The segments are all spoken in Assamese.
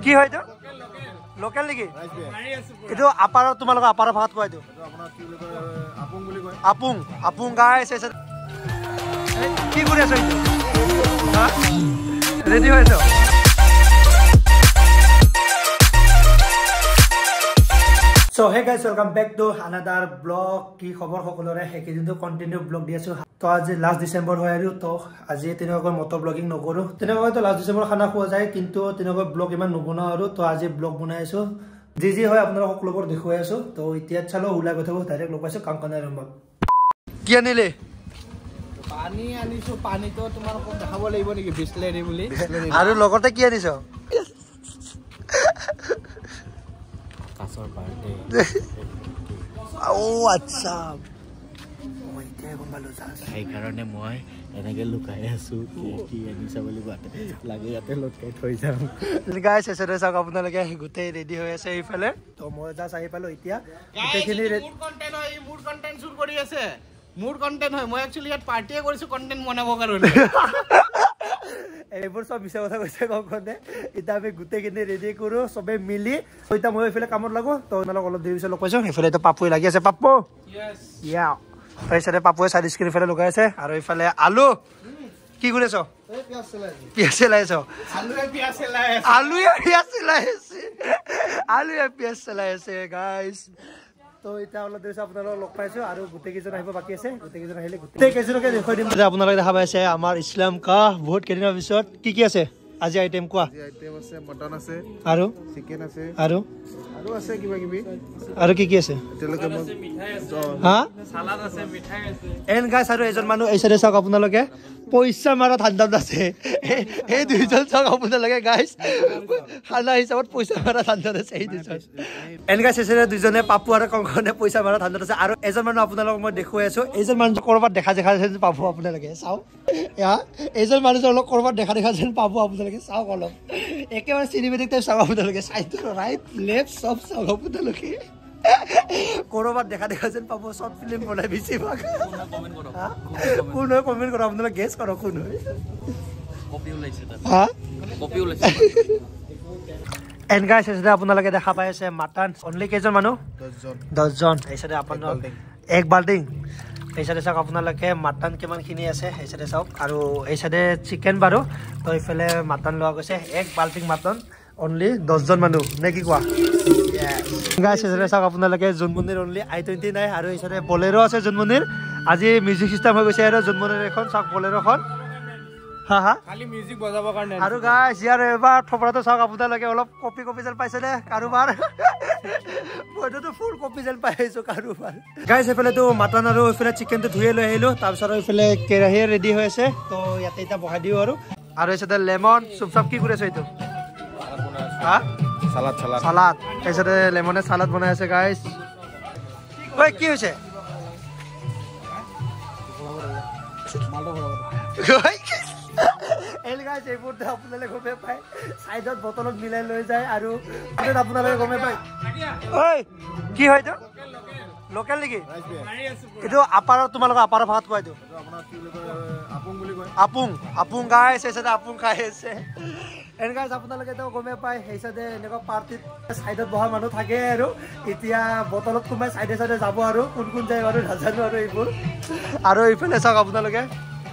কি হয় এইটো লোকেল নেকি এইটো আপাৰৰ তোমালোকৰ আপাৰৰ ভাষাত কয় এইটো আপুং আপুং গাইছ কি কৰি আছো এইটো ৰেডি হৈ আছো So hey guys, welcome back to another vlog. কি খবৰ সকলোৰে হেকিদিনটো কন্টিনিউ ব্লগ দি আছো তো আজি লাষ্ট ডিসেম্বৰ হয় আৰু তো আজি তেনেকৈ মটো ব্লগিং নকৰো তেনেকৈ তো লাষ্ট ডিসেম্বৰ খানা খোৱা যায় কিন্তু তেনেকৈ ব্লগ ইমান নবনা আৰু তো আজি ব্লগ বনাই আছো যি হয় আপোনাৰা সকলোবোৰ দেখুৱাই আছো তো এতিয়া চলো উলাই গথব ডাইৰেক্ট লগ পাইছো কামকানা ৰুমত কি আনিলে পানী আনিছো পানী তো তোমালোকক দেখাব লাগিব নেকি বিসলেৰি বুলি আৰু লগতে কি আনিছো Kasar birthday. Oh, acha. Moi te gombalo jas. Ai karone moi enage lukai asu ki ani sabali bate. Lage yate lotkai thoi jam. Guys, esere sak apunalage gute ready hoy ase ifale. To moi jas ahi palo itia. Gutekhini mood content shoot kori ase. Mood content hoy moi actually yat party e korisu content banabo karone. এইবোৰ সব বিশেষ কথা কৈছে গখনে ইতা আমি গুটেখিনি ৰেডি কৰো সবে মিলি ওইতা মই এফালে কামত লাগো তো মানে অলপ দেৰি পিছত লগ পাইছো এফালে তো পাপুই লাগি আছে পাপু ইয়েস ইয়া পইচাৰে পাপুই সাইড স্ক্ৰিন ফেলে লগাই আছে আৰু এফালে আলু কি কৰিছো এই পিয়াজ চলাইছো আলুয়ে পিয়াজ চলাইছে গাইস তো এটা হলো দেশ আপোনালোক লগ পাইছো আৰু গুটে কিজন আহিব বাকি আছে গুটে কিজন আহিলে গুটে কিজনকে দেখুৱাই দিম যে আপোনালোক দেখা পাইছে আমাৰ ইছলাম কা বহুত কেদিনৰ পিছত কি আছে আজি আইটেম কোৱা আজি আইটেম আছে মটন আছে আৰু চিকেন আছে আৰু আছে কিবা কিবি আৰু কি আছে তেলকে মিঠাই আছে হা সালাদ আছে মিঠাই আছে এন গাইস আৰু এজন মানুহ এই সাইডে চাওক আপোনালোকে পইচা মাৰা ধান্দাত আছে এই দুইজন চাওক আপোনালোকে গাইস খানা হিচাপত পইচা মাৰা ধান্দাত আছে এই দুইজন এন গাইস এসে দুইজনে পাপু আৰু কংকনে পইচা মাৰা ধান্দাত আছে আৰু এজন মানুহ আপোনালোকক মই দেখুৱাই আছো এজন মানুহ কৰবাত দেখা যেন পাবো আপোনালোকে চাওক ইয়া এজন মানুহ অলপ কৰবাত দেখা যেন পাবো আপোনালোকে চাওক অলপ একেবাৰে চিনেমেটিক টাইপ চাওক আপোনালোকে সাইড ৰাইট লেফট সব চাওক আপোনালোকে কৰবাত দেখা যেন পাবো শৰ্ট ফিল্ম বনাই বেছি ভাগ কোন কমেন্ট কৰা আপোনালোকে গেছ কৰক কোন হয় কপি ওলাইছে হা কপি ওলাইছে এন গাইস এসে আপোনালোকে দেখা পাই আছে মাটন অনলি কেজন মানুহ 10 জন এসে আপোনালোক এক বাল্টিং এইসাইডে চাওক আপোনালোকে মাটন কিমানখিনি আছে এইসাইডে চাওক আৰু এইসাইডে চিকেন বাৰো তো ইফালে মাটন লোৱা গৈছে এক বাল্টিং মাটন অনলি 10 জন মানুহ নে কি কোৱা গাইস এইসাইডে চাওক আপোনালোকে জুনমনিৰ অনলি i29 আৰু এইসাইডে বলেৰো আছে জুনমনিৰ আজি মিউজিক সিস্টেম হৈ গৈছে আৰু জুনমনিৰ এখন চাওক বলেৰোখন হা হা খালি মিউজিক বজাবৰ কাৰণে আৰু গাইস ইয়াৰ এবাৰ থপৰাটো চাওক আপোনালোকে অলপ কপি যেন পাইছে নে কাৰোবাৰ মইতো ফুল কপি যেন পাইছো কাৰোবাৰ গাইস এফালে তো মাটন আৰু এফালে চিকেনটো ধুই লৈ আহিলো তাৰ পিছত এফালে কেৰাহী ৰেডি হৈ আছে তো ইয়াতে এটা বহাই দিও আৰু এসাইডে লেমন চুপ কি কৰি আছে এইটো হা সালাদ এসাইডে লেমনে সালাদ বনাই আছে গাইস ওই কি হৈছে এল গাইস এই বুট আপোনালোকে গমে পায় সাইডত বটলত মিলাই লৈ যায় আৰু আপোনালোকে গমে পায় ওই কি হয় তো লোকেল নেকি এইটো আপাৰৰ তোমালোকৰ আপাৰৰ ভাত কয় এইটো আপোনাৰ কি বুলি কয় আপুং বুলি কয় আপুং গাইস এসাইডে আপুং খাই আছে এন গাইস আপোনালোকে তো গমে পায় এইসাইডে এনেকুৱা পাৰ্টিত সাইডত বহা মানুহ থাকে আৰু এতিয়া বটলত কোমাই সাইডে যাব আৰু কোন যায় আৰু নাজানো আৰু এইবোৰ আৰু ইফালে চাওক আপোনালোকে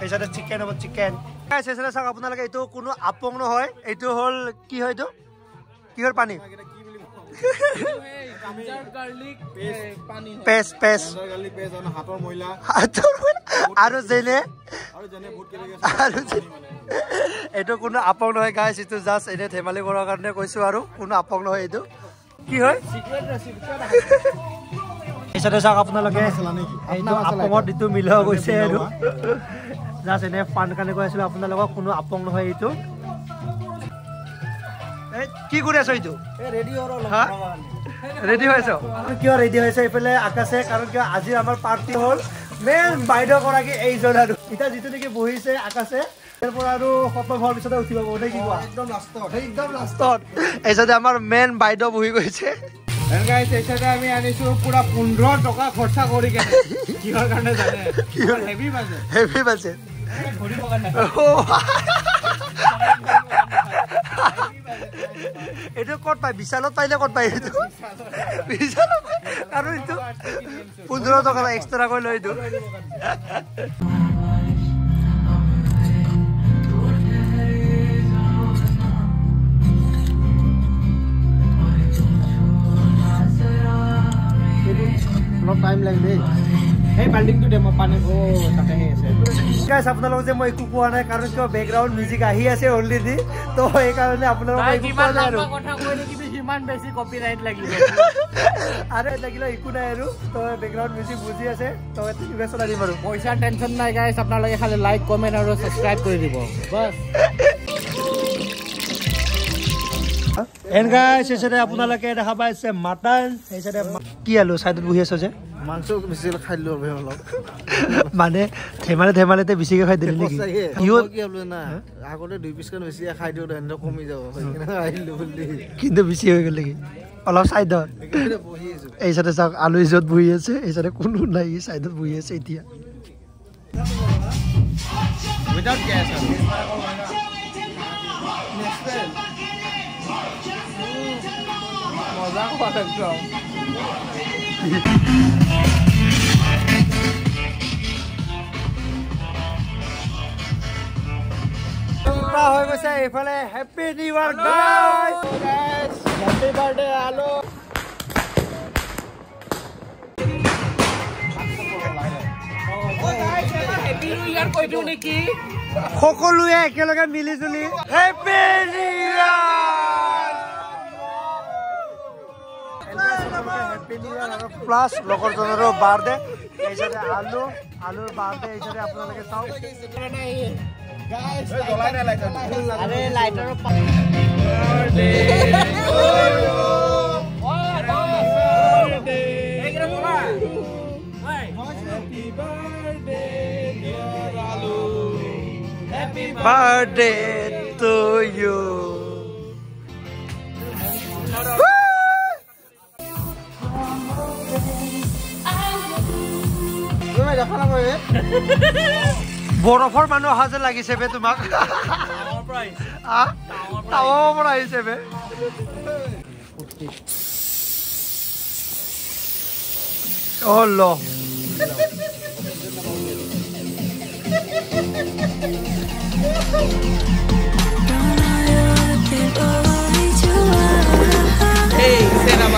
এইসাইডে চিকেন হ'ব চিকেন গাইস এসাইডে চাওক আপোনালোকে এইটো কোনো আপং নহয় এইটো হল কি হয় এইটো কিহৰ পানী পেষ্ট হাতৰ ময়লা আৰু যেনে এইটো কোনো আপং নহয় গাইস এইটো জাস্ট এনে ধেমালি কৰাৰ কাৰণে কৈছো আৰু কোনো আপং নহয় এইটো কি হয় এইসাইডে চাওক আপোনালোকে এইটো আপঙত দিটো মিলোৱা গৈছে আৰু জাস্ট এনে ফান কাৰণে কৈ আছিলো আপোনালোকক কোনো আপং নহয় এইটো কি কৰি আছো এইটো ৰেডি হৈ আছো কিয় ৰেডি হৈছে এইফালে আকাশে কাৰণ কিয় আজি আমাৰ পাৰ্টি হ'ল মেন বাইদেউ গৰাকী এইজন আৰু এতিয়া যিটো নেকি বহিছে আকাশে এৰপৰ আৰু খতম হোৱাৰ পিছতে উঠিব নে কি কোৱা একদম লাষ্টত এইসাইডে আমাৰ মেন বাইদেউ বহি গৈছে And guys, এইসাইডে আমি আনিছো পুৰা 15 টাকা খৰচা কৰি কেনে কিহৰ কাৰণে জানে হেভি বাজেট ঘড়ি পকান না এইটো ক'ত পায় বিশালত পাইলে ক'ত পায় এইটো বিশালত আৰু এইটো 15 টকা এক্সট্ৰা কৈ লৈ এইটো অলপ টাইম লাগে এই বাল্ডিংটো দে মই পানী ও তাতে আছে গাইস আপোনালোক যে মই একো কোৱা নাই কাৰণ কিয় বেকগ্ৰাউণ্ড মিউজিক আহি আছে অলৰেডি তো এই কাৰণে আপোনালোক একো কোৱা নাই আৰু কথা কৈ নেকি হিমান বেছি কপিৰাইট লাগিব আৰে লাগিল একো নাই আৰু তো বেকগ্ৰাউণ্ড মিউজিক বুজি আছে তো ইনভেষ্ট কৰি দিম আৰু পইচা টেনচন নাই গাইস আপোনালোকে খালি লাইক কমেন্ট আৰু সাবস্ক্ৰাইব কৰি দিব বাস এন গাইস এসে আপোনালোকে দেখা পাইছে মাটন এসে কি আলু সাইডত বহি আছে যে মাংস বেছি খাই লো অলপ মানে ধেমালিতে বেছিকে খাই দিলি নেকি ইও কি হলো না আগতে 2 পিস কান বেছি খাই দিও দেন কমি যাব আইলো বলি কিন্তু বেছি হৈ গল নেকি অলপ সাইডত বহি আছে এই সাইডে চাওক আলু ইজত বহি আছে এই সাইডে কোনো নাই এই সাইডত বহি আছে এতিয়া উইদাউট গ্যাস মজা কথা একদম হৈ গৈছে এইফালে happy new year guys happy birthday Alo happy new year কৈ দিও নেকি সকলোৱে একেলগে মিলি জুলি হ্যাপি নিউ ইয়াৰ প্লাস লগৰজনৰো বাৰ্থডে এইজনে আলুৰ বাৰ্থডে এইজনে আপোনালোকে চাওক গাইস জ্বলাই না লাইটাৰ আৰে লাইটাৰৰ বাৰ্থডে বাৰ্থডে এইগৰা বলা হ্যাপি বাৰ্থডে ডিয়াৰ আলু হ্যাপি বাৰ্থডে টু ইউ বৰফৰ মানুহ অহা যেন লাগিছে বে তোমাক টাৱাৰৰ পৰা আহিছে বে অ ল Hey, say that